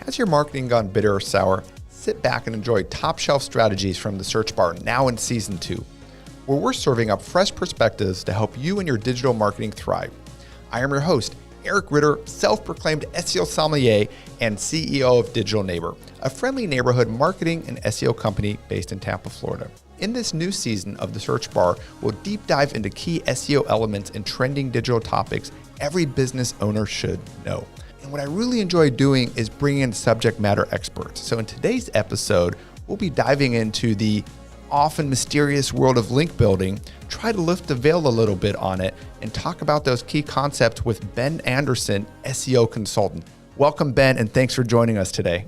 Has your marketing gone bitter or sour? Sit back and enjoy top shelf strategies from the Search Bar now in Season 2, where we're serving up fresh perspectives to help you and your digital marketing thrive. I am your host, Eric Ritter, self-proclaimed SEO sommelier and CEO of Digital Neighbor, a friendly neighborhood marketing and SEO company based in Tampa, Florida. In this new season of the Search Bar, we'll deep dive into key SEO elements and trending digital topics every business owner should know. And what I really enjoy doing is bringing in subject matter experts. So in today's episode, we'll be diving into the often mysterious world of link building, try to lift the veil a little bit on it, and talk about those key concepts with Ben Anderson, SEO consultant. Welcome, Ben, and thanks for joining us today.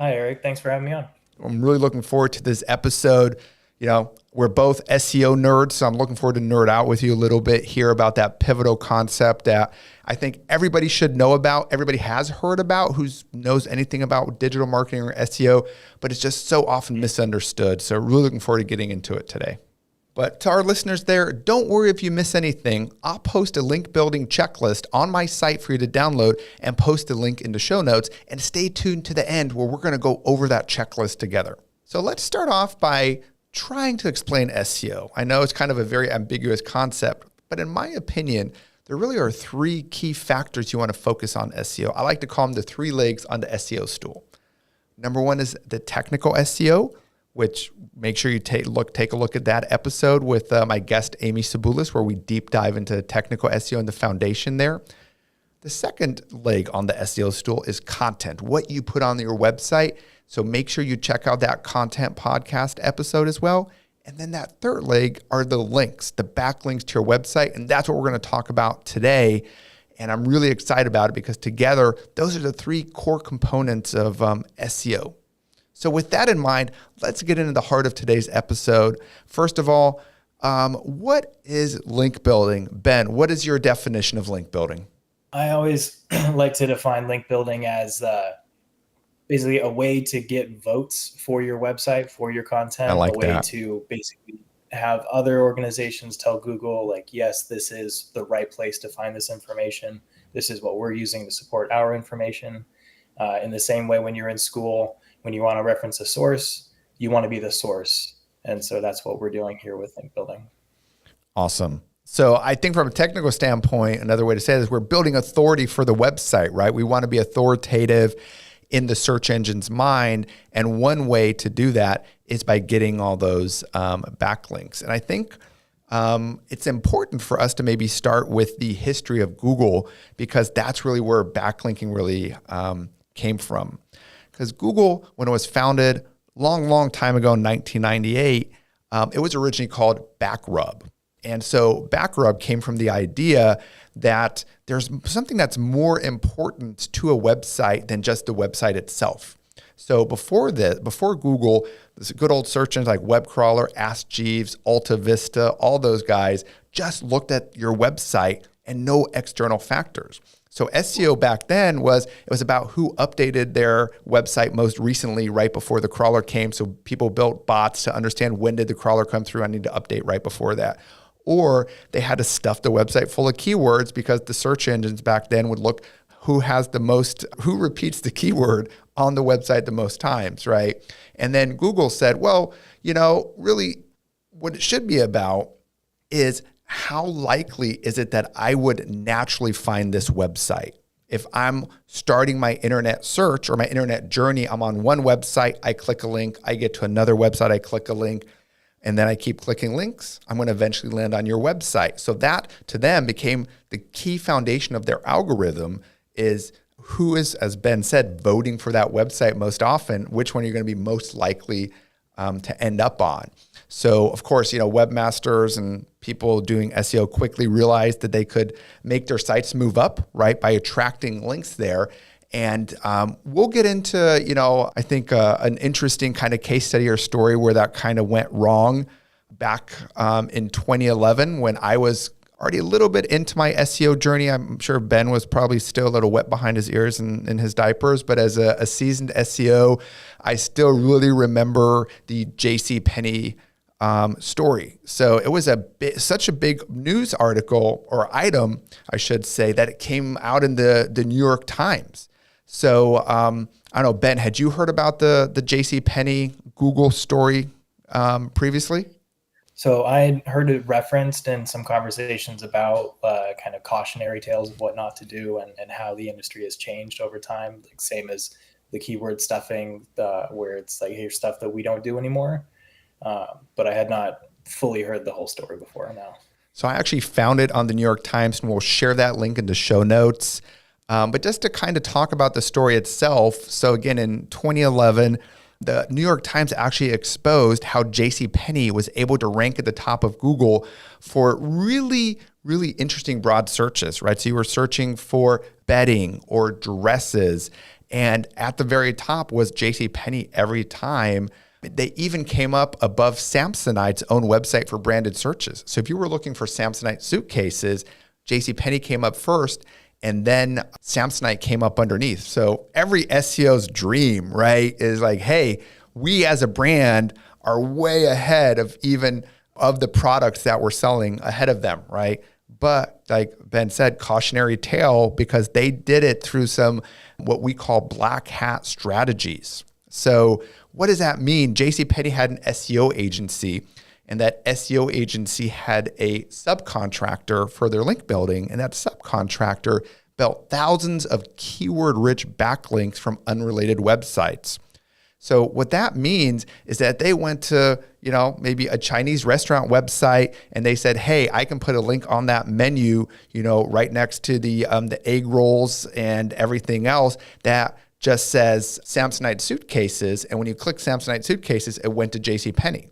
Hi, Eric. Thanks for having me on. I'm really looking forward to this episode. You know, we're both SEO nerds, so I'm looking forward to nerd out with you a little bit here about that pivotal concept that I think everybody should know about, everybody has heard about, who knows anything about digital marketing or SEO, but it's just so often misunderstood. So really looking forward to getting into it today. But to our listeners there, don't worry if you miss anything. I'll post a link building checklist on my site for you to download and post the link into show notes, and stay tuned to the end where we're going to go over that checklist together. So let's start off by trying to explain SEO. I know it's kind of a very ambiguous concept, but in my opinion, there really are three key factors you want to focus on SEO. I like to call them the three legs on the SEO stool. Number one is the technical SEO, which make sure you take a look at that episode with my guest, Amy Sabulis, where we deep dive into technical SEO and the foundation there. The second leg on the SEO stool is content, what you put on your website. So make sure you check out that content podcast episode as well. And then that third leg are the links, the backlinks to your website. And that's what we're going to talk about today. And I'm really excited about it because together, those are the three core components of SEO. So with that in mind, let's get into the heart of today's episode. First of all, what is link building? Ben, what is your definition of link building? I always like to define link building as basically a way to get votes for your website, for your content. I like a way that. to basically have other organizations tell Google, like, yes, this is the right place to find this information. This is what we're using to support our information. In the same way, when you're in school, when you want to reference a source, you want to be the source. And so that's what we're doing here with link building. Awesome. So I think from a technical standpoint, another way to say it is we're building authority for the website, right? We want to be authoritative in the search engine's mind. And one way to do that is by getting all those backlinks. And I think it's important for us to maybe start with the history of Google, because that's really where backlinking really came from. Because Google, when it was founded long time ago in 1998, it was originally called Backrub. And so Backrub came from the idea that there's something that's more important to a website than just the website itself. So before Google, this good old search engines like Web Crawler, Ask Jeeves, Alta Vista, all those guys just looked at your website and no external factors. So SEO back then was about who updated their website most recently right before the crawler came. So people built bots to understand when did the crawler come through. I need to update right before that. Or they had to stuff the website full of keywords because the search engines back then would look who repeats the keyword on the website the most times, right? And then Google said, well, really what it should be about is how likely is it that I would naturally find this website? If I'm starting my internet search or my internet journey, I'm on one website, I click a link, I get to another website, I click a link, and then I keep clicking links, I'm going to eventually land on your website. So that to them became the key foundation of their algorithm, is who is, as Ben said, voting for that website most often, which one you're going to be most likely to end up on. So of course, webmasters and people doing SEO quickly realized that they could make their sites move up, right, by attracting links there. And we'll get into, I think an interesting kind of case study or story where that kind of went wrong back in 2011 when I was already a little bit into my SEO journey. I'm sure Ben was probably still a little wet behind his ears in his diapers, but as a seasoned SEO, I still really remember the JCPenney story. So it was such a big news article or item, I should say, that it came out in the New York Times. So I don't know, Ben, had you heard about the JCPenney Google story previously? So I had heard it referenced in some conversations about kind of cautionary tales of what not to do and how the industry has changed over time, like same as the keyword stuffing, where it's like, here's stuff that we don't do anymore. But I had not fully heard the whole story before now. So I actually found it on the New York Times, and we'll share that link in the show notes. But just to kind of talk about the story itself. So again, in 2011, the New York Times actually exposed how JCPenney was able to rank at the top of Google for really, really interesting broad searches, right? So you were searching for bedding or dresses, and at the very top was JCPenney every time. They even came up above Samsonite's own website for branded searches. So if you were looking for Samsonite suitcases, JCPenney came up first, and then Samsonite came up underneath. So every SEO's dream, right, is like, hey, we as a brand are way ahead of even of the products that we're selling ahead of them, right? But like Ben said, cautionary tale, because they did it through some what we call black hat strategies. So what does that mean? JCPenney had an SEO agency, and that SEO agency had a subcontractor for their link building, and that subcontractor built thousands of keyword-rich backlinks from unrelated websites. So what that means is that they went to, maybe a Chinese restaurant website, and they said, hey, I can put a link on that menu, right next to the egg rolls and everything else that just says Samsonite suitcases. And when you click Samsonite suitcases, it went to JCPenney.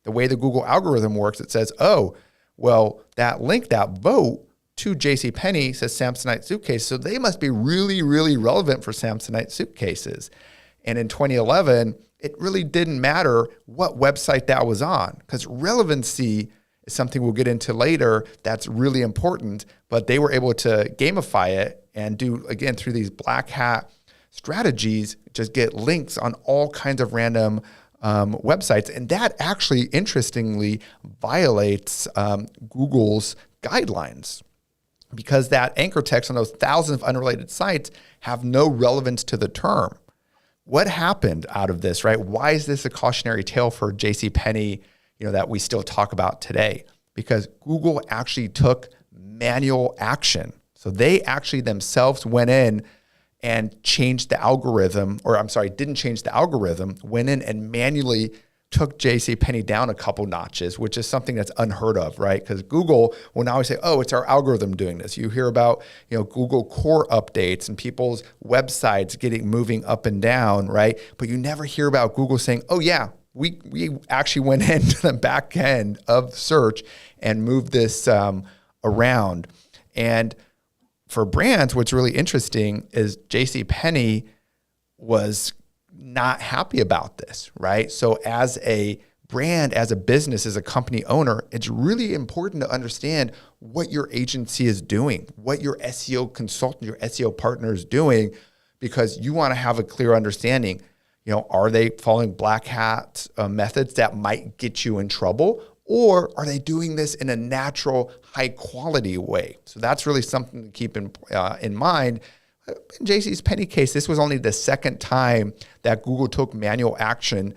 The way the Google algorithm works, it says, oh, well, that link, that vote to JCPenney says Samsonite suitcase. So they must be really, really relevant for Samsonite suitcases. And in 2011, it really didn't matter what website that was on, because relevancy is something we'll get into later that's really important. But they were able to gamify it and do, again, through these black hat strategies, just get links on all kinds of random websites. And that actually, interestingly, violates Google's guidelines, because that anchor text on those thousands of unrelated sites have no relevance to the term. What happened out of this, right? Why is this a cautionary tale for JCPenney, that we still talk about today? Because Google actually took manual action. So they actually themselves went in and changed the algorithm, didn't change the algorithm, went in and manually took JCPenney down a couple notches, which is something that's unheard of, right? Because Google will now say, oh, it's our algorithm doing this. You hear about, Google core updates and people's websites moving up and down, right? But you never hear about Google saying, oh yeah, we actually went into the back end of search and moved this around. And for brands, what's really interesting is JCPenney was not happy about this, right? So as a brand, as a business, as a company owner, it's really important to understand what your agency is doing, what your SEO consultant, your SEO partner is doing, because you want to have a clear understanding. Are they following black hat methods that might get you in trouble? Or are they doing this in a natural, high quality way? So that's really something to keep in mind. In JCPenney case, this was only the second time that Google took manual action.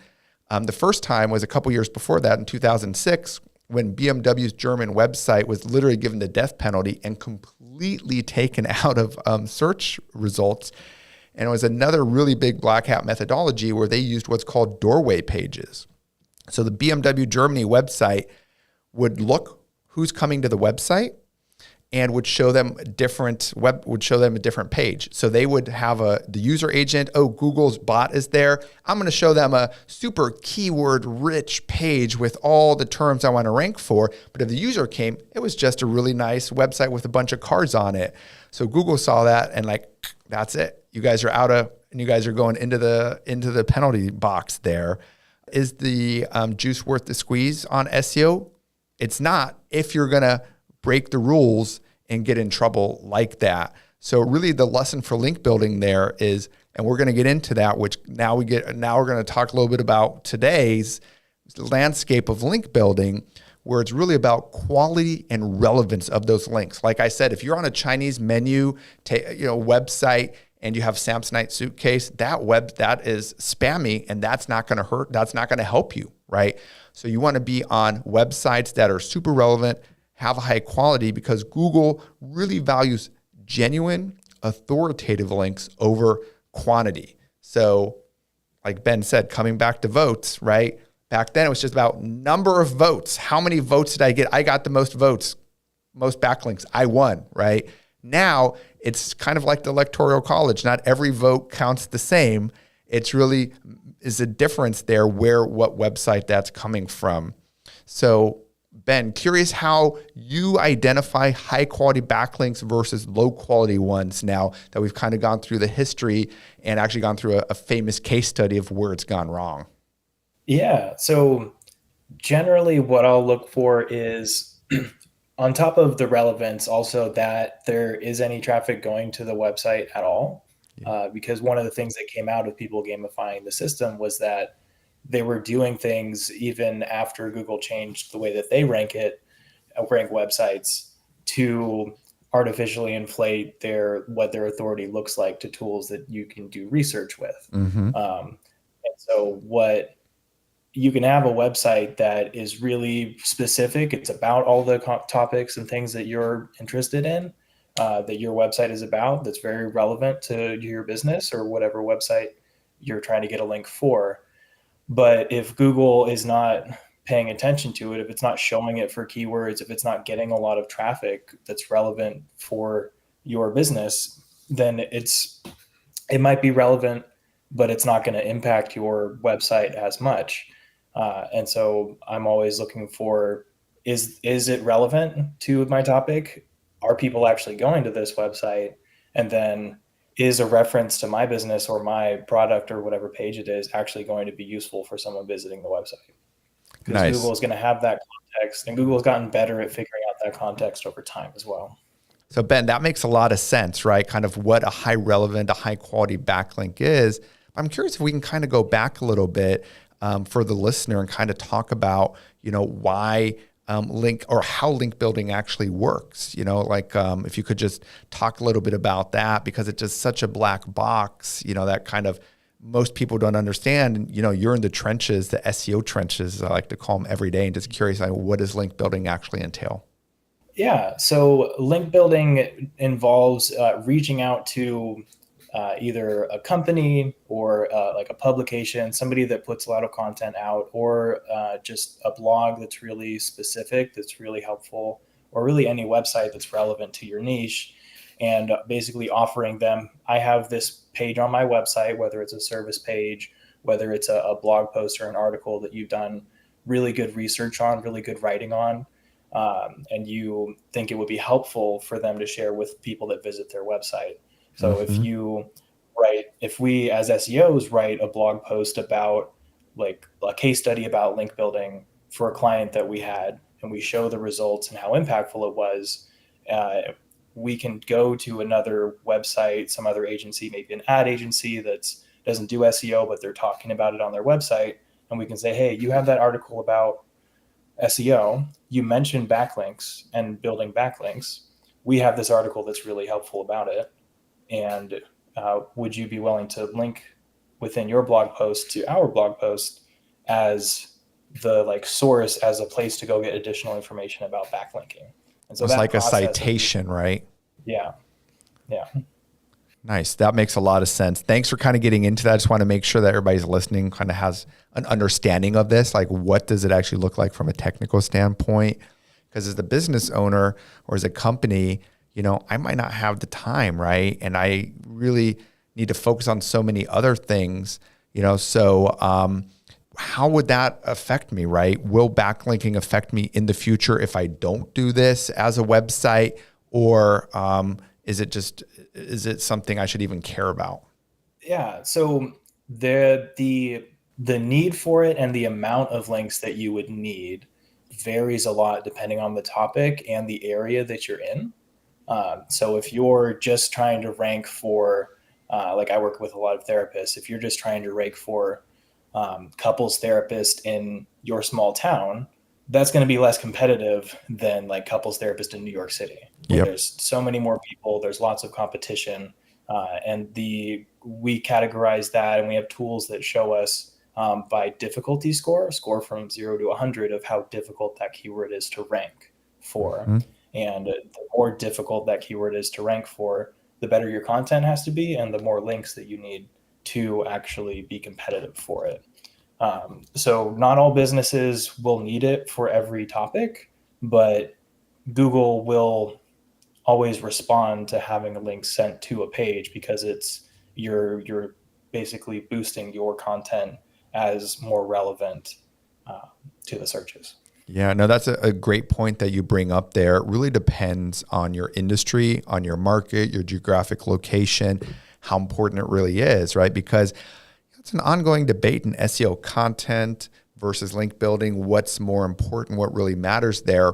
The first time was a couple years before that, in 2006, when BMW's German website was literally given the death penalty and completely taken out of search results. And it was another really big black hat methodology where they used what's called doorway pages. So the BMW Germany website would look who's coming to the website and would show them a different page. So they would have the user agent, oh, Google's bot is there. I'm going to show them a super keyword rich page with all the terms I want to rank for. But if the user came, it was just a really nice website with a bunch of cards on it. So Google saw that and that's it. You guys are and you guys are going into the penalty box there. Is the juice worth the squeeze on SEO? It's not, if you're going to break the rules and get in trouble like that. So really the lesson for link building there is, and we're going to get into that, which now we're going to talk a little bit about today's landscape of link building, where it's really about quality and relevance of those links. Like I said, if you're on a Chinese menu, website, and you have Samsonite suitcase, that is spammy, and that's not going to hurt. That's not going to help you, right? So you want to be on websites that are super relevant, have a high quality, because Google really values genuine, authoritative links over quantity. So like Ben said, coming back to votes, right? Back then it was just about number of votes. How many votes did I get? I got the most votes, most backlinks. I won, right? Now it's kind of like the Electoral College. Not every vote counts the same. It's really is a difference there what website that's coming from. So Ben, curious how you identify high quality backlinks versus low quality ones now that we've kind of gone through the history and actually gone through a famous case study of where it's gone wrong. Yeah. So generally what I'll look for is on top of the relevance, also that there is any traffic going to the website at all. Because one of the things that came out of people gamifying the system was that they were doing things even after Google changed the way that they rank websites to artificially inflate what their authority looks like to tools that you can do research with. Mm-hmm. And so what you can have a website that is really specific. It's about all the topics and things that you're interested in, that your website is about, that's very relevant to your business or whatever website you're trying to get a link for. But if Google is not paying attention to it, if it's not showing it for keywords, if it's not getting a lot of traffic that's relevant for your business, then it might be relevant, but it's not going to impact your website as much. And so I'm always looking for, is it relevant to my topic? Are people actually going to this website? And then is a reference to my business or my product or whatever page it is actually going to be useful for someone visiting the website? Because Nice. Google is going to have that context, and Google has gotten better at figuring out that context over time as well. So Ben, that makes a lot of sense, right? Kind of what a high relevant, a high quality backlink is. I'm curious if we can kind of go back a little bit for the listener and kind of talk about, why link or how link building actually works. If you could just talk a little bit about that, because it's just such a black box, that kind of most people don't understand. And, you're in the trenches, the SEO trenches, as I like to call them, every day. And just curious, what does link building actually entail? Yeah, so link building involves reaching out to either a company or like a publication, somebody that puts a lot of content out, or just a blog that's really specific, that's really helpful, or really any website that's relevant to your niche, and basically offering them, I have this page on my website, whether it's a service page, whether it's a blog post or an article that you've done really good research on, really good writing on, and you think it would be helpful for them to share with people that visit their website. So if we as SEOs write a blog post about like a case study about link building for a client that we had, and we show the results and how impactful it was, we can go to another website, some other agency, maybe an ad agency that doesn't do SEO, but they're talking about it on their website. And we can say, hey, you have that article about SEO. You mentioned backlinks and building backlinks. We have this article that's really helpful about it. And would you be willing to link within your blog post to our blog post as the source, as a place to go get additional information about backlinking? And so it's like a citation, right? Yeah. Nice. That makes a lot of sense. Thanks for kind of getting into that. I just want to make sure that everybody's listening kind of has an understanding of this. Like, what does it actually look like from a technical standpoint? Because as the business owner or as a company, I might not have the time, right? And I really need to focus on so many other things, so how would that affect me, right? Will backlinking affect me in the future if I don't do this as a website? Or is it something I should even care about? Yeah. So the need for it and the amount of links that you would need varies a lot depending on the topic and the area that you're in. So if you're just trying to rank for, like I work with a lot of therapists, if you're just trying to rank for couples therapist in your small town, that's going to be less competitive than like couples therapist in New York City. Yep. There's so many more people. There's lots of competition. And we categorize that, and we have tools that show us by difficulty score, a score from 0 to 100 of how difficult that keyword is to rank for. Mm-hmm. And the more difficult that keyword is to rank for, the better your content has to be, and the more links that you need to actually be competitive for it. So not all businesses will need it for every topic, but Google will always respond to having a link sent to a page because you're basically boosting your content as more relevant uh, to the searches. Yeah, no, that's a great point that you bring up there. It really depends on your industry, on your market, your geographic location, how important it really is, right? Because it's an ongoing debate in SEO content versus link building. What's more important? What really matters there?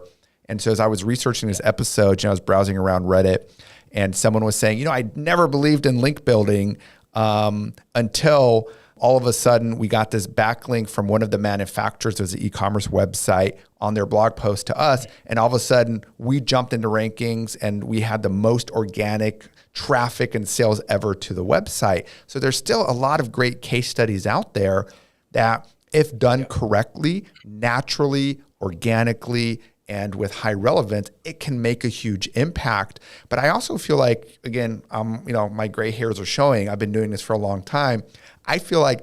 And so as I was researching this episode, I was browsing around Reddit, and someone was saying, I never believed in link building until all of a sudden we got this backlink from one of the manufacturers. There's an e-commerce website on their blog post to us. And all of a sudden we jumped into rankings and we had the most organic traffic and sales ever to the website. So there's still a lot of great case studies out there that, if done correctly, naturally, organically, and with high relevance, it can make a huge impact. But I also feel like, again, my gray hairs are showing. I've been doing this for a long time. I feel like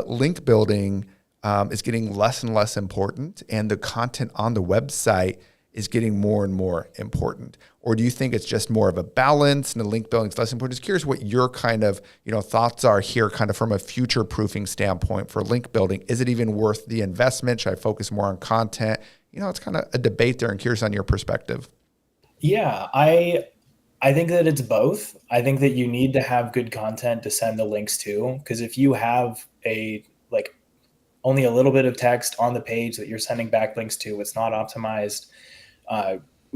link building is getting less and less important, and the content on the website is getting more and more important. Or do you think it's just more of a balance and the link building is less important? Just curious what your kind of thoughts are here, kind of from a future proofing standpoint for link building. Is it even worth the investment? Should I focus more on content? It's kind of a debate there, and curious on your perspective. Yeah, I think that it's both. I think that you need to have good content to send the links to, because if you have only a little bit of text on the page that you're sending backlinks to, it's not optimized.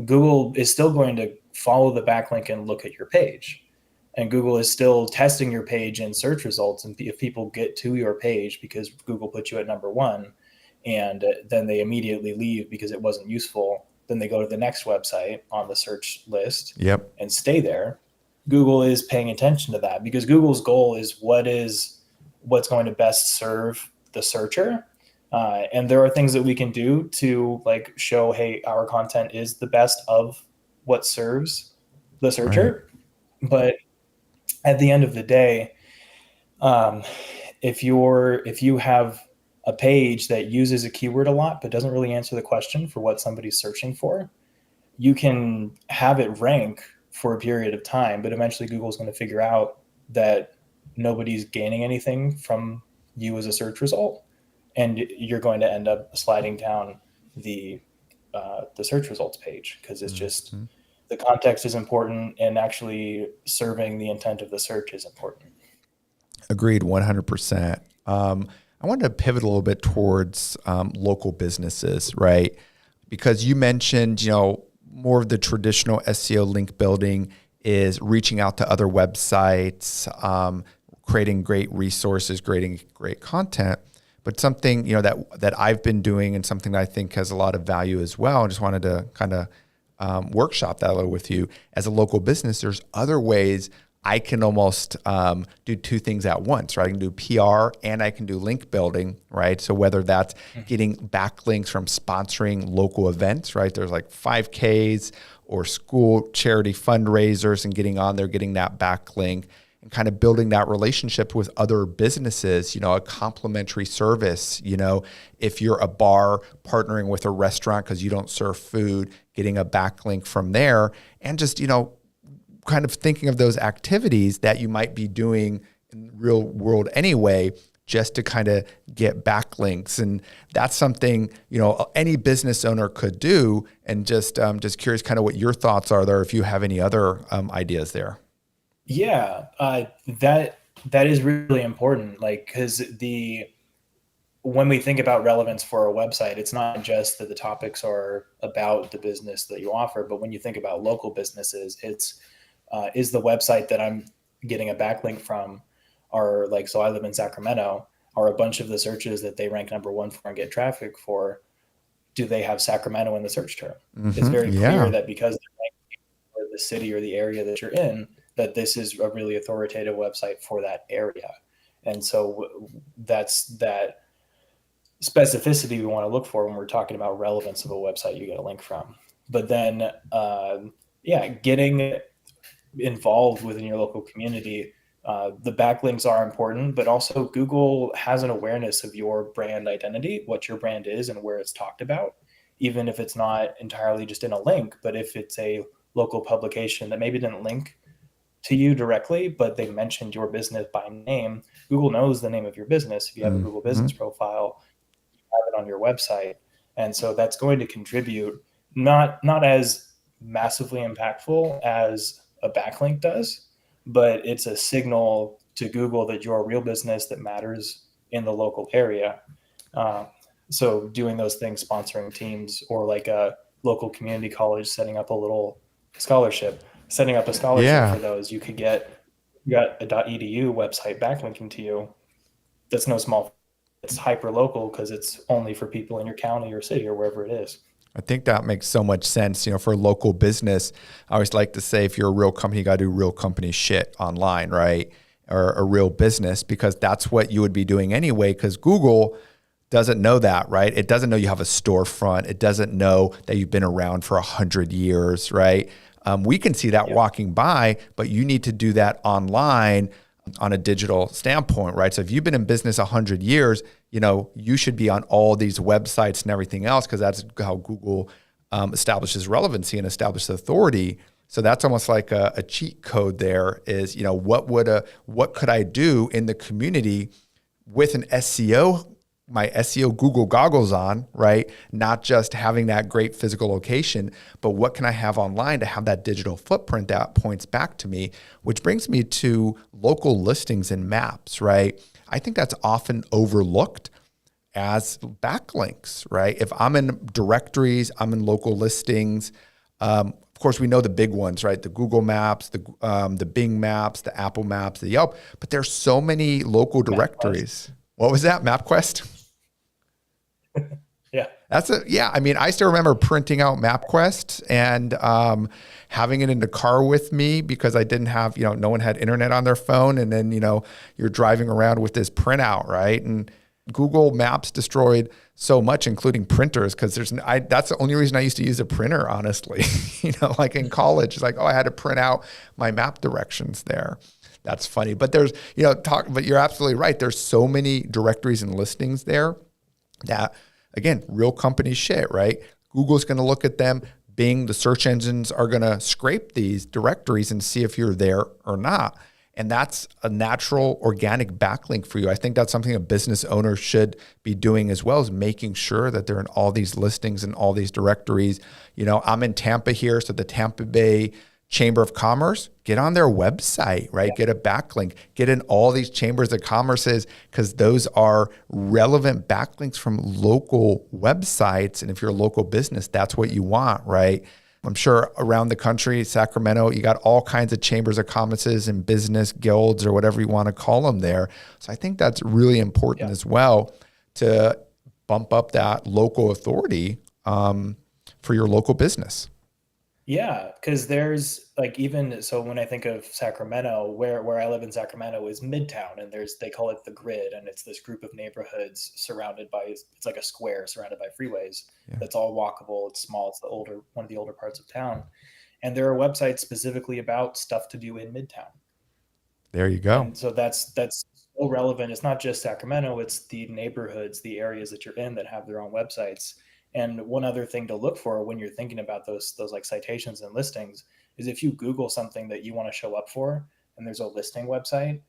Google is still going to follow the backlink and look at your page. And Google is still testing your page in search results. And if people get to your page because Google put you at number one, and then they immediately leave because it wasn't useful, then they go to the next website on the search list and stay there. Google is paying attention to that because Google's goal is what's going to best serve the searcher. And there are things that we can do to show, hey, our content is the best of what serves the searcher. Right. But at the end of the day, if you have a page that uses a keyword a lot but doesn't really answer the question for what somebody's searching for, you can have it rank for a period of time, but eventually Google's going to figure out that nobody's gaining anything from you as a search result, and you're going to end up sliding down the search results page because it's just the context is important, and actually serving the intent of the search is important. Agreed, 100%. I wanted to pivot a little bit towards local businesses, right? Because you mentioned, more of the traditional SEO link building is reaching out to other websites, creating great resources, creating great content. But something, that I've been doing, and something that I think has a lot of value as well, I just wanted to kind of workshop that a little with you. As a local business, there's other ways I can almost do two things at once, right? I can do PR and I can do link building, right? So whether that's getting backlinks from sponsoring local events, right? There's like 5Ks or school charity fundraisers, and getting on there, getting that backlink, and kind of building that relationship with other businesses, a complimentary service. If you're a bar partnering with a restaurant because you don't serve food, getting a backlink from there, and just, kind of thinking of those activities that you might be doing in the real world anyway, just to kind of get backlinks. And that's something, any business owner could do. And just curious kind of what your thoughts are there, if you have any other ideas there. Yeah, that is really important. Because when we think about relevance for a website, it's not just that the topics are about the business that you offer, but when you think about local businesses, it's is the website that I'm getting a backlink from, or so I live in Sacramento, are a bunch of the searches that they rank number one for and get traffic for, do they have Sacramento in the search term? It's very clear that because they're ranking for the city or the area that you're in, that this is a really authoritative website for that area. And so that's that specificity we want to look for when we're talking about relevance of a website you get a link from. But then, getting involved within your local community. The backlinks are important, but also Google has an awareness of your brand identity, what your brand is and where it's talked about, even if it's not entirely just in a link, but if it's a local publication that maybe didn't link to you directly, but they mentioned your business by name. Google knows the name of your business. If you have a Google business profile, you have it on your website. And so that's going to contribute, not as massively impactful as a backlink does, but it's a signal to Google that you're a real business that matters in the local area. So doing those things, sponsoring teams, or like a local community college setting up a little scholarship, for those, you got a .edu website backlinking to you. That's no small. It's hyper local because it's only for people in your county or city or wherever it is. I think that makes so much sense. For a local business, I always like to say, if you're a real company, you got to do real company shit online, right? Or a real business, because that's what you would be doing anyway, because Google doesn't know that, right? It doesn't know you have a storefront. It doesn't know that you've been around for 100 years, right? We can see that walking by, but you need to do that online on a digital standpoint, right? So if you've been in business 100 years, you should be on all these websites and everything else, because that's how Google establishes relevancy and establishes authority. So that's almost like a cheat code there is, what could I do in the community with an SEO, my SEO Google goggles on, right? Not just having that great physical location, but what can I have online to have that digital footprint that points back to me, which brings me to local listings and maps, right? I think that's often overlooked as backlinks, right? If I'm in directories, I'm in local listings. Of course, we know the big ones, right? The Google Maps, the Bing Maps, the Apple Maps, the Yelp, but there's so many local directories. What was that? MapQuest? Yeah. I still remember printing out MapQuest and having it in the car with me because I didn't have, no one had internet on their phone. And then, you're driving around with this printout, right? And Google Maps destroyed so much, including printers, because that's the only reason I used to use a printer, honestly. Like in college, it's like, I had to print out my map directions there. That's funny. But there's, but you're absolutely right. There's so many directories and listings there that, again, real company shit, right? Google's going to look at them. Bing, the search engines are going to scrape these directories and see if you're there or not. And that's a natural organic backlink for you. I think that's something a business owner should be doing as well, is making sure that they're in all these listings and all these directories. I'm in Tampa here, so the Tampa Bay Chamber of Commerce, get on their website, right? Yeah. Get a backlink, get in all these chambers of commerces, because those are relevant backlinks from local websites. And if you're a local business, that's what you want, right? I'm sure around the country, Sacramento, you got all kinds of chambers of commerces and business guilds or whatever you want to call them there. So I think that's really important as well, to bump up that local authority for your local business. Yeah, because there's so when I think of Sacramento, where I live in Sacramento is Midtown, and they call it the Grid, and it's this group of neighborhoods surrounded by, it's like a square surrounded by freeways. That's all walkable. It's small. It's one of the older parts of town, and there are websites specifically about stuff to do in Midtown. There you go. And so that's so relevant. It's not just Sacramento; it's the neighborhoods, the areas that you're in that have their own websites. And one other thing to look for when you're thinking about those like citations and listings is if you Google something that you want to show up for, and there's a listing website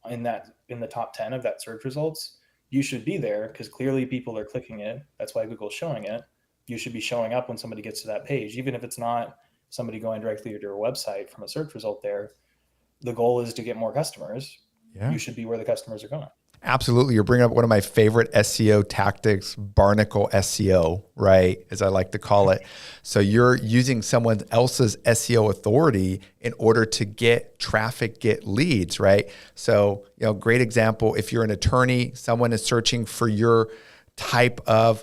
in the top 10 of that search results, you should be there because clearly people are clicking it. That's why Google's showing it. You should be showing up when somebody gets to that page, even if it's not somebody going directly to your website from a search result there. The goal is to get more customers. You should be where the customers are going. Absolutely. You're bringing up one of my favorite SEO tactics, barnacle SEO, right? As I like to call it. So you're using someone else's SEO authority in order to get traffic, get leads, right? So, great example. If you're an attorney, someone is searching for your type of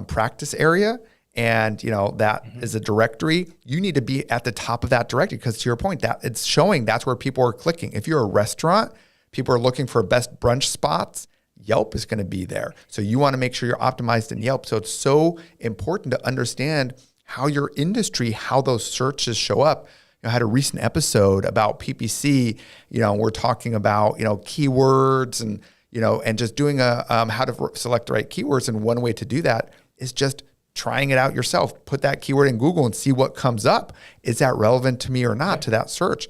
practice area, and that is a directory, you need to be at the top of that directory, because to your point, that it's showing that's where people are clicking. If you're a restaurant, people are looking for best brunch spots, Yelp is going to be there. So you want to make sure you're optimized in Yelp. So it's so important to understand how your industry, how those searches show up. I had a recent episode about PPC, we're talking about, keywords and just doing how to select the right keywords. And one way to do that is just trying it out yourself. Put that keyword in Google and see what comes up. Is that relevant to me or not, to that search?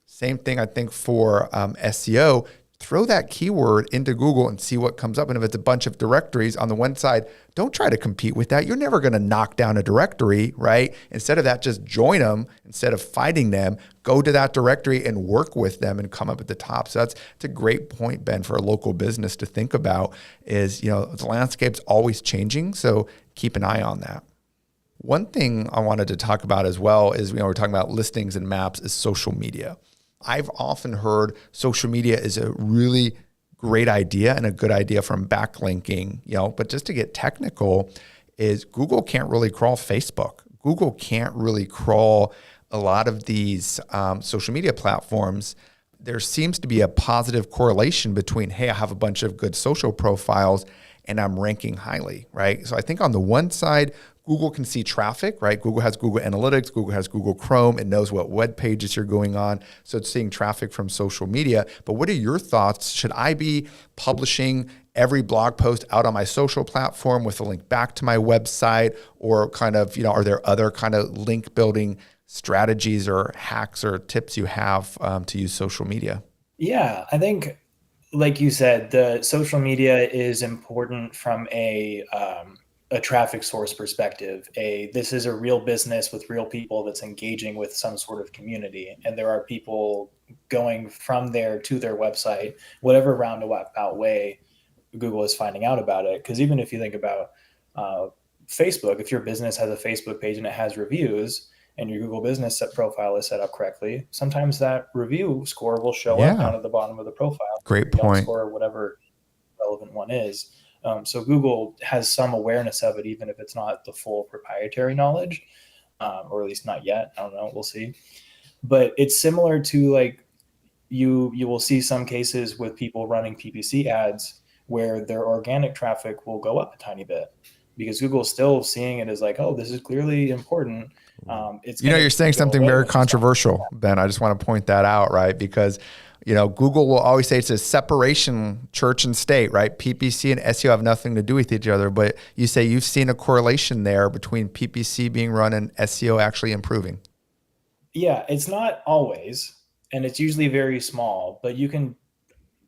Same thing, I think, for SEO. Throw that keyword into Google and see what comes up. And if it's a bunch of directories on the one side, don't try to compete with that. You're never going to knock down a directory, right? Instead of that, just join them. Instead of fighting them, go to that directory and work with them and come up at the top. So that's a great point, Ben, for a local business to think about is, the landscape's always changing. So keep an eye on that. One thing I wanted to talk about as well is, we're talking about listings and maps, is social media. I've often heard social media is a really great idea and a good idea from backlinking, but just to get technical is Google can't really crawl Facebook. Google can't really crawl a lot of these social media platforms. There seems to be a positive correlation between, hey, I have a bunch of good social profiles and I'm ranking highly, right? So I think on the one side, Google can see traffic, right? Google has Google Analytics, Google has Google Chrome, it knows what web pages you're going on. So it's seeing traffic from social media. But what are your thoughts? Should I be publishing every blog post out on my social platform with a link back to my website? Or kind of, are there other kind of link building strategies or hacks or tips you have to use social media? Yeah, I think, like you said, the social media is important from a traffic source perspective. This is a real business with real people that's engaging with some sort of community, and there are people going from there to their website, whatever roundabout way Google is finding out about it. Because even if you think about Facebook, if your business has a Facebook page and it has reviews, and your Google business profile is set up correctly, sometimes that review score will show up down at the bottom of the profile. Great Yelp point. score, whatever relevant one is. So Google has some awareness of it, even if it's not the full proprietary knowledge, or at least not yet. I don't know. We'll see. But it's similar to, like, you will see some cases with people running PPC ads where their organic traffic will go up a tiny bit because Google's still seeing it as like, oh, this is clearly important. You're saying something very controversial, Ben. I just want to point that out, right? Because Google will always say it's a separation, church and state, right? PPC and SEO have nothing to do with each other, but you say you've seen a correlation there between PPC being run and SEO actually improving. Yeah, it's not always, and it's usually very small, but you can,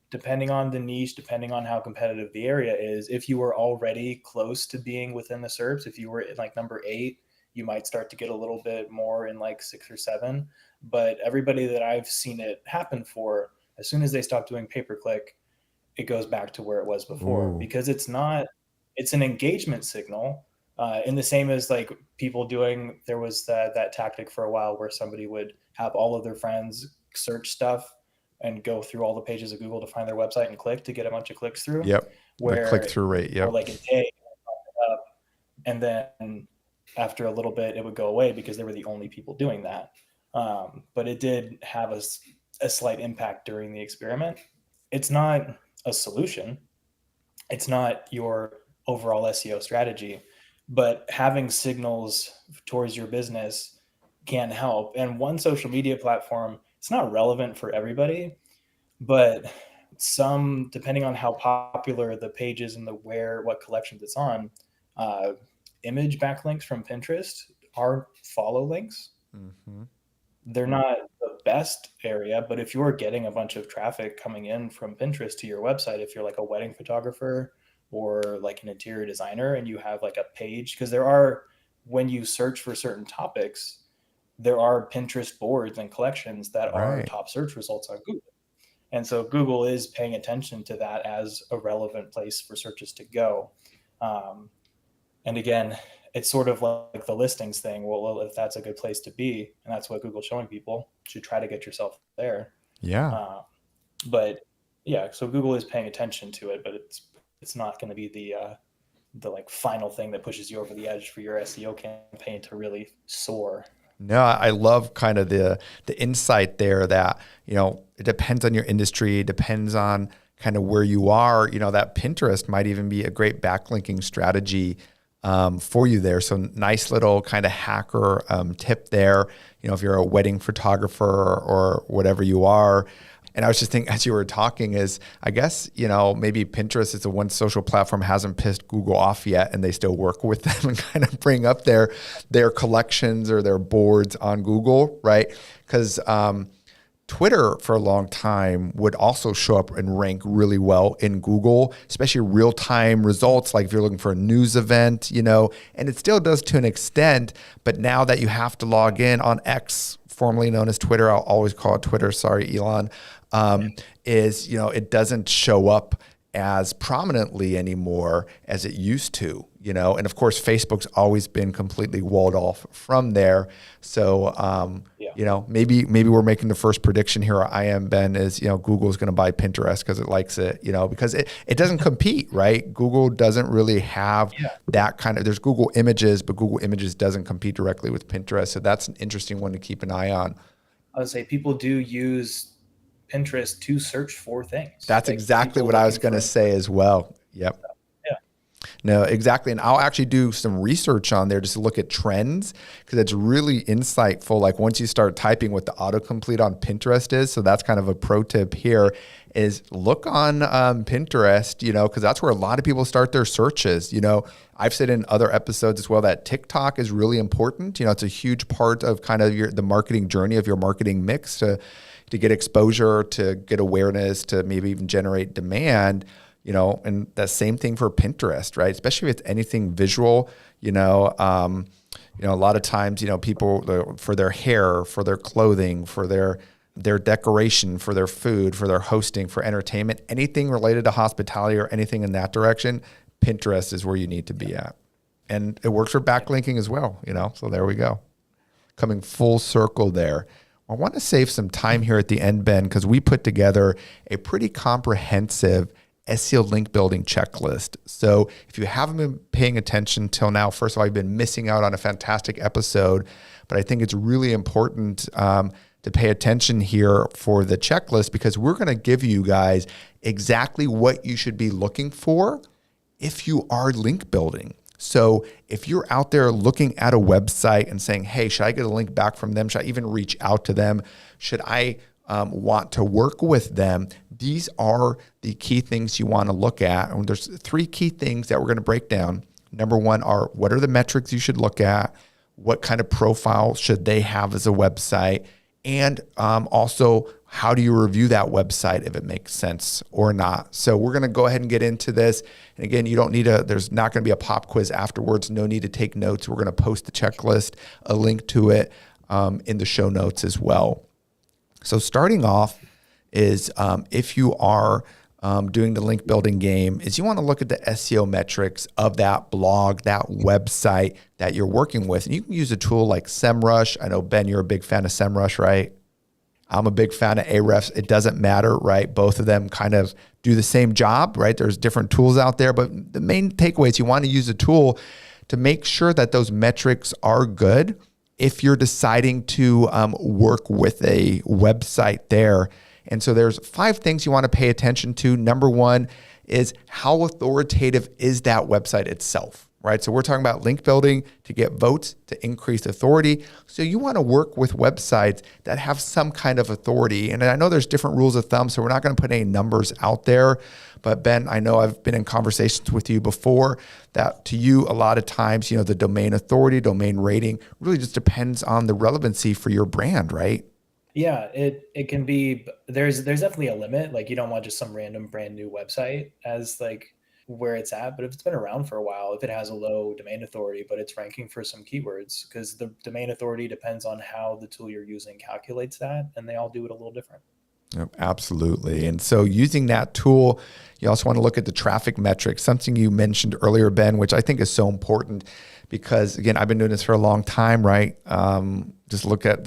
depending on the niche, depending on how competitive the area is, if you were already close to being within the SERPs, if you were in like number 8, you might start to get a little bit more in like 6 or 7. But everybody that I've seen it happen for, as soon as they stop doing pay-per-click, it goes back to where it was before. Because it's an engagement signal. In the same as like people doing, there was that tactic for a while where somebody would have all of their friends search stuff and go through all the pages of Google to find their website and click to get a bunch of clicks through. Yep. Where the click-through rate. Yep. For like a day, up, and then after a little bit, it would go away because they were the only people doing that. But it did have a slight impact during the experiment. It's not a solution. It's not your overall SEO strategy, but having signals towards your business can help. And one social media platform, it's not relevant for everybody, but some, depending on how popular the page is and what collections it's on, image backlinks from Pinterest are follow links. Mm-hmm. They're not the best area, but if you're getting a bunch of traffic coming in from Pinterest to your website, if you're like a wedding photographer or like an interior designer and you have like a page, because when you search for certain topics, there are Pinterest boards and collections that are top search results on Google. And so Google is paying attention to that as a relevant place for searches to go. And again, it's sort of like the listings thing. Well, if that's a good place to be, and that's what Google's showing people, you should try to get yourself there. Yeah. But yeah, so Google is paying attention to it, but it's not going to be the like final thing that pushes you over the edge for your SEO campaign to really soar. No, I love kind of the insight there that, it depends on your industry, it depends on kind of where you are, that Pinterest might even be a great backlinking strategy for you there. So nice little kind of hacker tip there, if you're a wedding photographer or whatever you are. And I was just thinking as you were talking is, I guess, maybe Pinterest is the one social platform hasn't pissed Google off yet, and they still work with them and kind of bring up their collections or their boards on Google, right? Because Twitter for a long time would also show up and rank really well in Google, especially real-time results, like if you're looking for a news event, and it still does to an extent, but now that you have to log in on X, formerly known as Twitter, I'll always call it Twitter, sorry, Elon, it doesn't show up as prominently anymore as it used to, and of course, Facebook's always been completely walled off from there. So, maybe we're making the first prediction here. I am, Ben, is, Google's going to buy Pinterest because it likes it, because it doesn't compete, right? Google doesn't really have that kind of, there's Google Images, but Google Images doesn't compete directly with Pinterest. So that's an interesting one to keep an eye on. I would say people do use Pinterest to search for things. That's exactly what I was going to say as well. Yep. No, exactly. And I'll actually do some research on there just to look at trends, because it's really insightful. Like once you start typing what the autocomplete on Pinterest is, so that's kind of a pro tip here, is look on Pinterest, because that's where a lot of people start their searches. I've said in other episodes as well that TikTok is really important. It's a huge part of kind of the marketing journey of your marketing mix to get exposure, to get awareness, to maybe even generate demand. And the same thing for Pinterest, right? Especially if it's anything visual, a lot of times, people for their hair, for their clothing, for their decoration, for their food, for their hosting, for entertainment, anything related to hospitality or anything in that direction, Pinterest is where you need to be at. And it works for backlinking as well, so there we go. Coming full circle there. I want to save some time here at the end, Ben, because we put together a pretty comprehensive SEO link building checklist. So if you haven't been paying attention till now, first of all, you've been missing out on a fantastic episode, but I think it's really important to pay attention here for the checklist, because we're going to give you guys exactly what you should be looking for if you are link building. So if you're out there looking at a website and saying, hey, should I get a link back from them? Should I even reach out to them? Should I want to work with them? These are the key things you want to look at. And there's 3 key things that we're going to break down. Number 1 are, what are the metrics you should look at? What kind of profile should they have as a website? And also, how do you review that website if it makes sense or not? So we're going to go ahead and get into this. And again, you don't need there's not going to be a pop quiz afterwards. No need to take notes. We're going to post the checklist, a link to it in the show notes as well. So starting off is if you are doing the link building game, is you want to look at the SEO metrics of that blog, that website that you're working with. And you can use a tool like SEMrush. I know, Ben, you're a big fan of SEMrush, right? I'm a big fan of Ahrefs. It doesn't matter, right? Both of them kind of do the same job, right? There's different tools out there, but the main takeaway is you want to use a tool to make sure that those metrics are good if you're deciding to work with a website there. And so there's 5 things you want to pay attention to. Number 1 is, how authoritative is that website itself, right? So we're talking about link building to get votes, to increase authority. So you want to work with websites that have some kind of authority. And I know there's different rules of thumb, so we're not going to put any numbers out there. But Ben, I know I've been in conversations with you before that to you, a lot of times, the domain authority, domain rating really just depends on the relevancy for your brand, right? Yeah, it can be, there's definitely a limit. Like, you don't want just some random brand new website as like where it's at, but if it's been around for a while, if it has a low domain authority, but it's ranking for some keywords, because the domain authority depends on how the tool you're using calculates that, and they all do it a little different. Absolutely. And so using that tool, you also want to look at the traffic metrics, something you mentioned earlier, Ben, which I think is so important. because again, I've been doing this for a long time, right? Just look at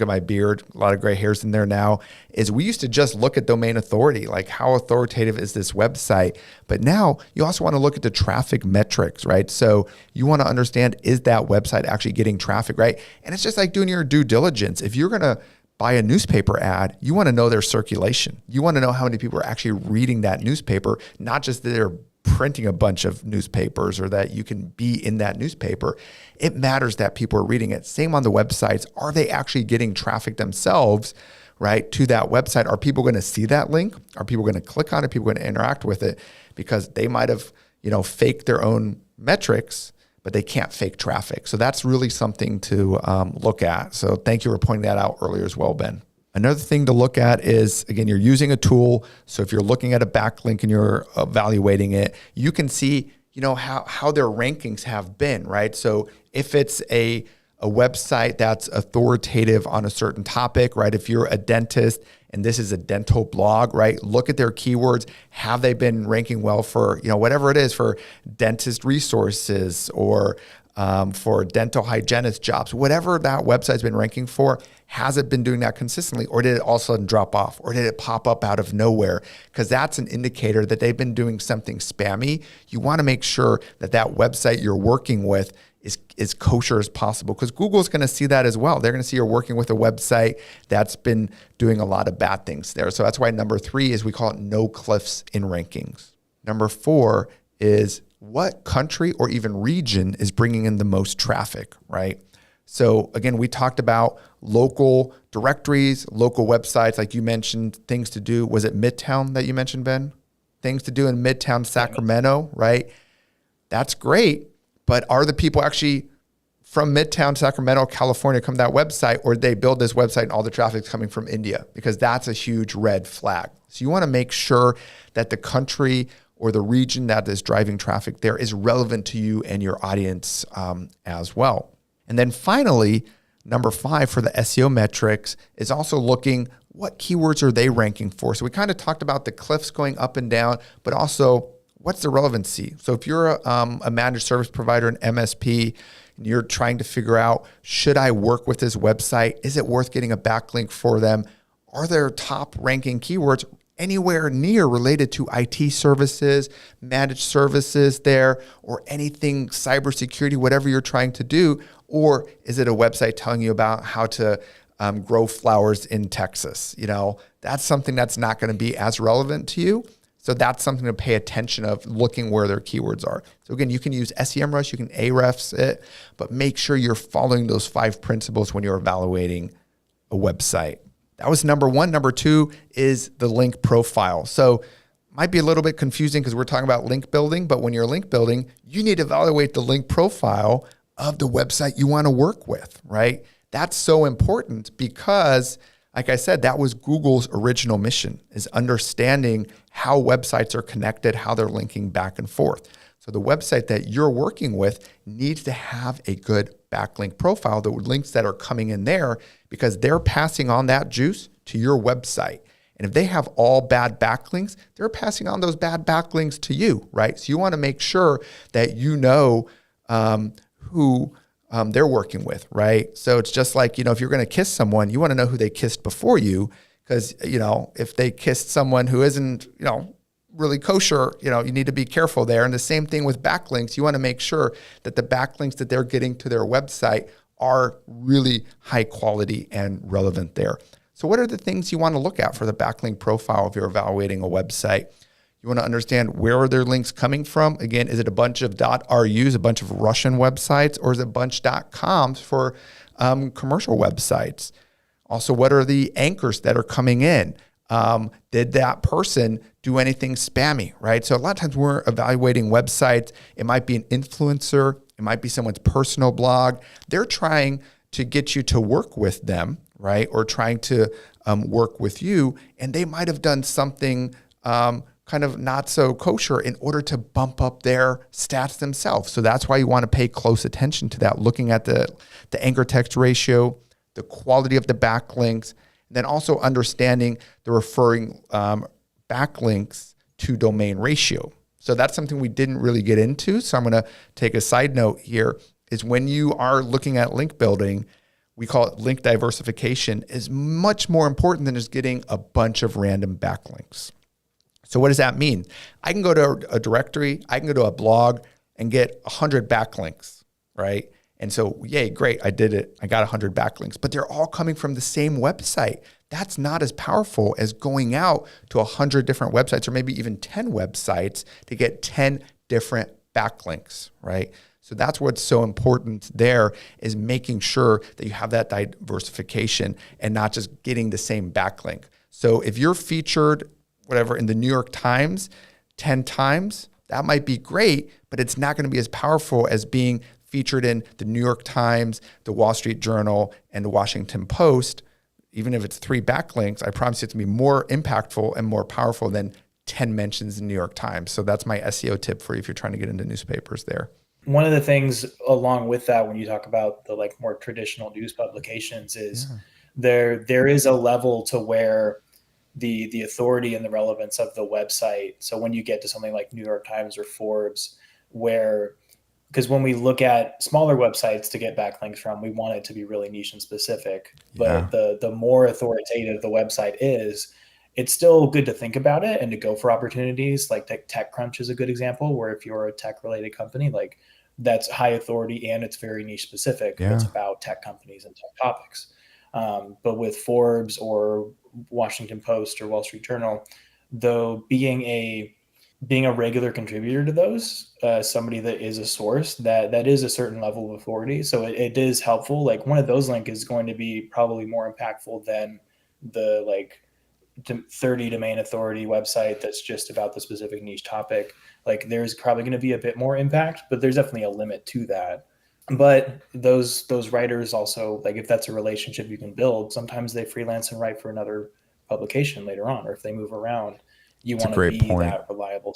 my beard, a lot of gray hairs in there now, is we used to just look at domain authority, like how authoritative is this website? But now you also want to look at the traffic metrics, right? So you want to understand, is that website actually getting traffic, right? And it's just like doing your due diligence. If you're going to buy a newspaper ad, you want to know their circulation. You want to know how many people are actually reading that newspaper, not just that they're printing a bunch of newspapers or that you can be in that newspaper. It matters that people are reading it. Same on the websites. Are they actually getting traffic themselves, right, to that website? Are people going to see that link? Are people going to click on it? People going to interact with it? Because they might have, faked their own metrics, but they can't fake traffic. So that's really something to look at. So thank you for pointing that out earlier as well, Ben. Another thing to look at is, again, you're using a tool. So if you're looking at a backlink and you're evaluating it, you can see, how their rankings have been, right? So if it's a website that's authoritative on a certain topic, right? If you're a dentist and this is a dental blog, right? Look at their keywords. Have they been ranking well for, whatever it is, for dentist resources or for dental hygienist jobs, whatever that website's been ranking for, has it been doing that consistently, or did it all of a sudden drop off, or did it pop up out of nowhere? Because that's an indicator that they've been doing something spammy. You want to make sure that that website you're working with is kosher as possible, because Google's going to see that as well. They're going to see you're working with a website that's been doing a lot of bad things there. So that's why number 3 is we call it no cliffs in rankings. Number 4 is what country or even region is bringing in the most traffic, right? So again, we talked about local directories, local websites, like you mentioned, things to do. Was it Midtown that you mentioned, Ben? Things to do in Midtown Sacramento, right? That's great. But are the people actually from Midtown Sacramento, California, come to that website, or did they build this website and all the traffic's coming from India? Because that's a huge red flag. So you want to make sure that the country or the region that is driving traffic there is relevant to you and your audience as well. And then finally, number 5 for the SEO metrics is also looking what keywords are they ranking for. So we kind of talked about the cliffs going up and down, but also what's the relevancy? So if you're a managed service provider, an MSP, and you're trying to figure out, should I work with this website? Is it worth getting a backlink for them? Are their top ranking keywords anywhere near related to IT services, managed services there, or anything cybersecurity, whatever you're trying to do? Or is it a website telling you about how to grow flowers in Texas? That's something that's not going to be as relevant to you. So that's something to pay attention of, looking where their keywords are. So again, you can use SEMrush, you can Ahrefs it, but make sure you're following those 5 principles when you're evaluating a website. That was number 1. Number 2 is the link profile. So might be a little bit confusing because we're talking about link building, but when you're link building, you need to evaluate the link profile of the website you want to work with, right? That's so important because, like I said, that was Google's original mission, is understanding how websites are connected, how they're linking back and forth. So the website that you're working with needs to have a good backlink profile, the links that are coming in there, because they're passing on that juice to your website. And if they have all bad backlinks, they're passing on those bad backlinks to you, right? So you want to make sure that you know who they're working with, right? So it's just like, if you're going to kiss someone, you want to know who they kissed before you, because, if they kissed someone who isn't, really kosher, you need to be careful there. And the same thing with backlinks. You want to make sure that the backlinks that they're getting to their website are really high quality and relevant there. So what are the things you want to look at for the backlink profile if you're evaluating a website? You want to understand, where are their links coming from? Again, is it a bunch of .ru's, a bunch of Russian websites, or is it a bunch .coms for commercial websites? Also, what are the anchors that are coming in? Did that person do anything spammy, right? So a lot of times we're evaluating websites. It might be an influencer. It might be someone's personal blog. They're trying to get you to work with them, right? Or trying to work with you. And they might have done something kind of not so kosher in order to bump up their stats themselves. So that's why you want to pay close attention to that, looking at the anchor text ratio, the quality of the backlinks, and then also understanding the referring backlinks to domain ratio. So that's something we didn't really get into. So I'm going to take a side note here, is when you are looking at link building, we call it link diversification, is much more important than just getting a bunch of random backlinks. So what does that mean? I can go to a directory, I can go to a blog and get 100 backlinks, right? And so, yay, great, I did it. I got 100 backlinks, but they're all coming from the same website. That's not as powerful as going out to 100 different websites or maybe even 10 websites to get 10 different backlinks, right? So that's what's so important there, is making sure that you have that diversification and not just getting the same backlink. So if you're featured, whatever, in the New York Times 10 times, that might be great, but it's not going to be as powerful as being featured in the New York Times, the Wall Street Journal, and the Washington Post. Even if it's 3 backlinks, I promise you it's going to be more impactful and more powerful than 10 mentions in the New York Times. So that's my SEO tip for you if you're trying to get into newspapers there. One of the things along with that, when you talk about the like more traditional news publications, is there is a level to where the authority and the relevance of the website. So when you get to something like New York Times or Forbes, because when we look at smaller websites to get backlinks from, we want it to be really niche and specific. But the more authoritative the website is, it's still good to think about it and to go for opportunities. Like TechCrunch is a good example, where if you're a tech related company, like that's high authority and it's very niche specific. It's about tech companies and tech topics. But with Forbes or Washington Post or Wall Street Journal, though, being a regular contributor to those, somebody that is a source, that is a certain level of authority. So it is helpful. Like one of those links is going to be probably more impactful than the like 30 domain authority website that's just about the specific niche topic. Like there's probably going to be a bit more impact, but there's definitely a limit to that. But those writers also, like if that's a relationship you can build, sometimes they freelance and write for another publication later on, or if they move around, you want to be that reliable.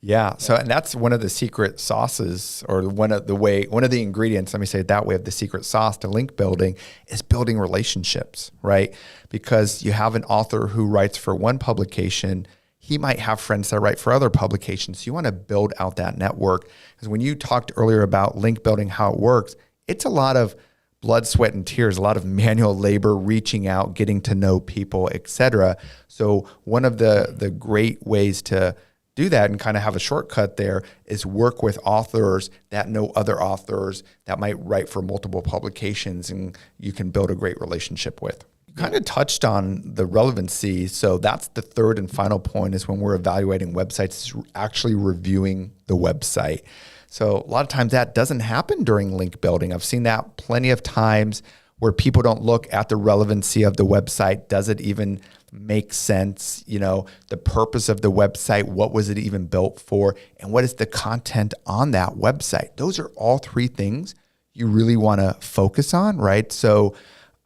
Yeah. So, and that's one of the secret sauces, or one of the ingredients, let me say it that way, of the secret sauce to link building is building relationships, right? Because you have an author who writes for one publication, he might have friends that write for other publications. So you want to build out that network. Because when you talked earlier about link building, how it works, it's a lot of blood, sweat, and tears, a lot of manual labor, reaching out, getting to know people, etc. So one of the great ways to do that and kind of have a shortcut there is work with authors that know other authors that might write for multiple publications, and you can build a great relationship with. You kind of touched on the relevancy. So that's the third and final point, is when we're evaluating websites, is actually reviewing the website. So a lot of times that doesn't happen during link building. I've seen that plenty of times where people don't look at the relevancy of the website. Does it even make sense? You know, the purpose of the website, what was it even built for? And what is the content on that website? Those are all 3 things you really want to focus on, right? So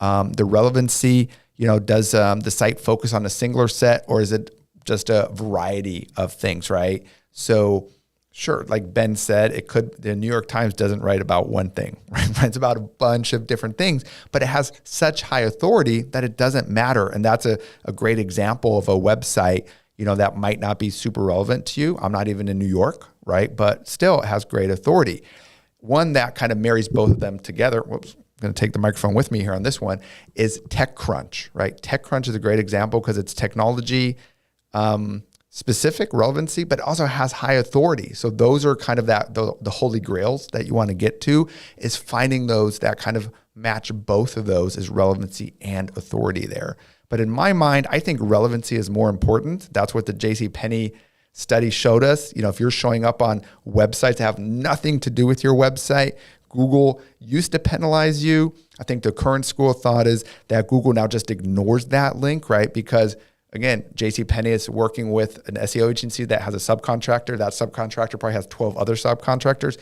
the relevancy, you know, does the site focus on a singular set, or is it just a variety of things, right? So sure, like Ben said, the New York Times doesn't write about one thing, right? It's about a bunch of different things, but it has such high authority that it doesn't matter. And that's a great example of a website, you know, that might not be super relevant to you. I'm not even in New York, right? But still it has great authority. One that kind of marries both of them together, whoops, I'm going to take the microphone with me here on this one, is TechCrunch, right? TechCrunch is a great example because it's technology, specific relevancy, but also has high authority. So those are kind of the holy grails that you want to get to, is finding those that kind of match both of those, as relevancy and authority there. But in my mind, I think relevancy is more important. That's what the JCPenney study showed us. You know, if you're showing up on websites that have nothing to do with your website, Google used to penalize you. I think the current school of thought is that Google now just ignores that link, right? Because again, JCPenney is working with an SEO agency that has a subcontractor. That subcontractor probably has 12 other subcontractors.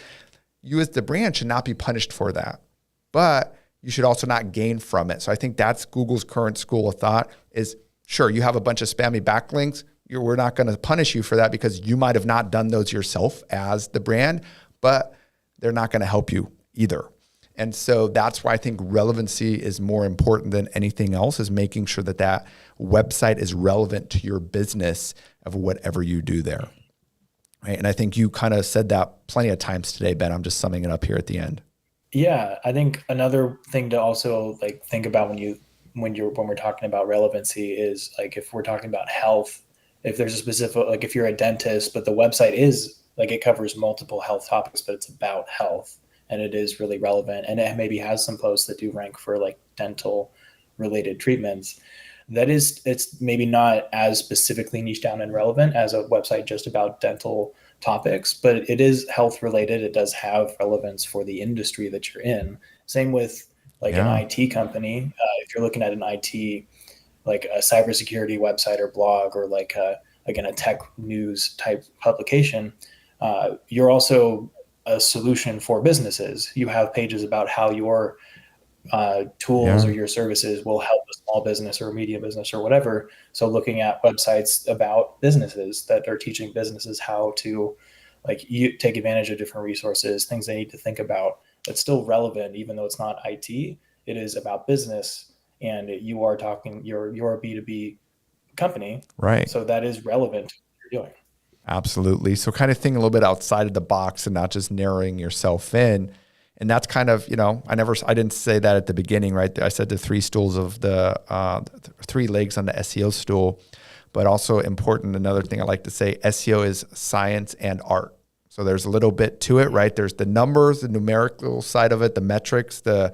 You as the brand should not be punished for that, but you should also not gain from it. So I think that's Google's current school of thought is, sure, you have a bunch of spammy backlinks. We're not going to punish you for that because you might have not done those yourself as the brand, but they're not going to help you either. And so that's why I think relevancy is more important than anything else, is making sure that that website is relevant to your business of whatever you do there. Right? And I think you kind of said that plenty of times today, Ben. I'm just summing it up here at the end. Yeah, I think another thing to also like think about when we're talking about relevancy is like if we're talking about health, if there's a specific like if you're a dentist, but the website is like it covers multiple health topics, but it's about health and it is really relevant and it maybe has some posts that do rank for like dental related treatments. That is, it's maybe not as specifically niche down and relevant as a website just about dental topics, but it is health related. It does have relevance for the industry that you're in. Same with like an Yeah. IT company. If you're looking at an IT, like a cybersecurity website or blog, or like again, a tech news type publication, you're also a solution for businesses. You have pages about how your tools Yeah. or your services will help a small business or a medium business or whatever. So looking at websites about businesses that are teaching businesses how to like you take advantage of different resources, things they need to think about. That's still relevant, even though it's not IT. It is about business, and you are talking. You're a B2B company, Right. so that is relevant to what you're doing. Absolutely. So kind of think a little bit outside of the box and not just narrowing yourself in. And that's kind of, I didn't say that at the beginning, right? I said the three stools of three legs on the SEO stool, but also important. Another thing I like to say, SEO is science and art. So there's a little bit to it, right? There's the numbers, the numerical side of it, the metrics, the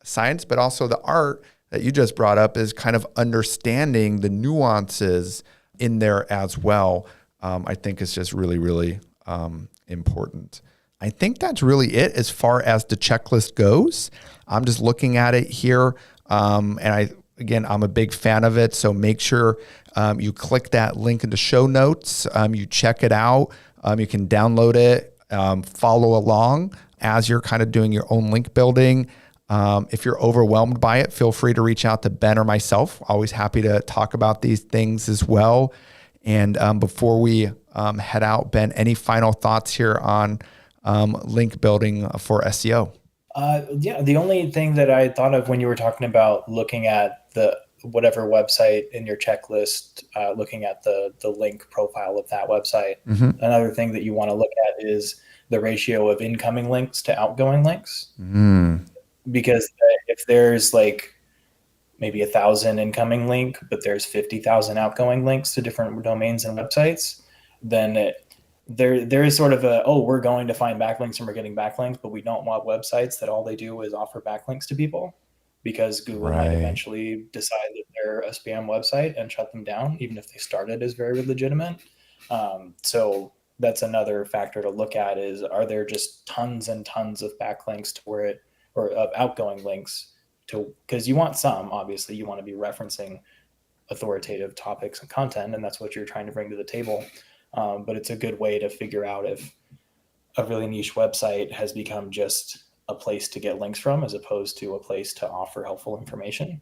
science, but also the art that you just brought up is kind of understanding the nuances in there as well. I think is just really, really important. I think that's really it as far as the checklist goes. I'm just looking at it here. And I'm a big fan of it. So make sure you click that link in the show notes. You check it out. You can download it, follow along as you're kind of doing your own link building. If you're overwhelmed by it, feel free to reach out to Ben or myself. Always happy to talk about these things as well. And before we head out, Ben, any final thoughts here on link building for SEO? Yeah, the only thing that I thought of when you were talking about looking at the whatever website in your checklist, looking at the link profile of that website, another thing that you want to look at is the ratio of incoming links to outgoing links. Because if there's like maybe 1,000 incoming link, but there's 50,000 outgoing links to different domains and websites, then there is sort of we're going to find backlinks and we're getting backlinks, but we don't want websites that all they do is offer backlinks to people, because Google might Right. eventually decide that they're a spam website and shut them down, even if they started as very legitimate. So that's another factor to look at is, are there just tons and tons of backlinks to where it, or of outgoing links to, because you want some, obviously you want to be referencing authoritative topics and content, and that's what you're trying to bring to the table. But it's a good way to figure out if a really niche website has become just a place to get links from as opposed to a place to offer helpful information.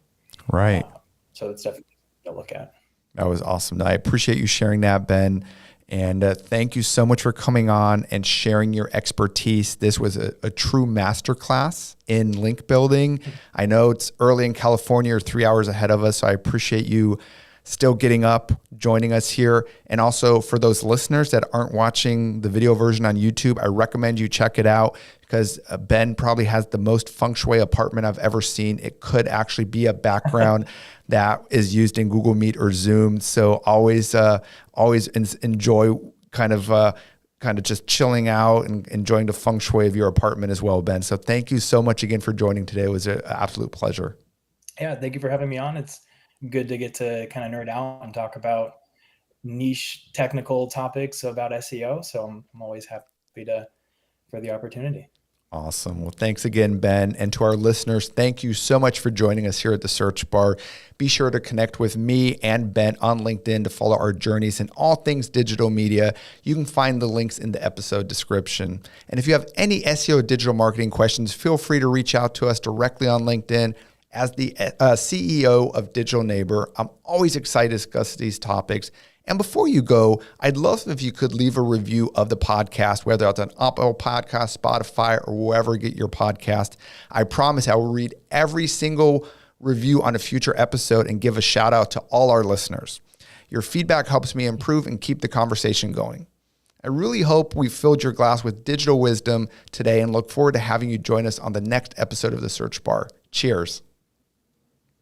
Right. So it's definitely a look at. That was awesome. I appreciate you sharing that, Ben. And thank you so much for coming on and sharing your expertise. This was a true masterclass in link building. I know it's early in California, you're 3 hours ahead of us, so I appreciate you still getting up, joining us here. And also for those listeners that aren't watching the video version on YouTube, I recommend you check it out because Ben probably has the most feng shui apartment I've ever seen. It could actually be a background that is used in Google Meet or Zoom. So always enjoy kind of just chilling out and enjoying the feng shui of your apartment as well, Ben. So thank you so much again for joining today. It was an absolute pleasure. Yeah, thank you for having me on. It's good to get to kind of nerd out and talk about niche technical topics about SEO. So I'm always happy for the opportunity. Awesome. Well, thanks again, Ben. And to our listeners, thank you so much for joining us here at the Search Bar. Be sure to connect with me and Ben on LinkedIn to follow our journeys in all things digital media. You can find the links in the episode description. And if you have any SEO digital marketing questions, feel free to reach out to us directly on LinkedIn. As the CEO of Digital Neighbor, I'm always excited to discuss these topics. And before you go, I'd love if you could leave a review of the podcast, whether it's on Apple Podcast, Spotify, or wherever you get your podcast. I promise I will read every single review on a future episode and give a shout out to all our listeners. Your feedback helps me improve and keep the conversation going. I really hope we've filled your glass with digital wisdom today and look forward to having you join us on the next episode of The Search Bar. Cheers.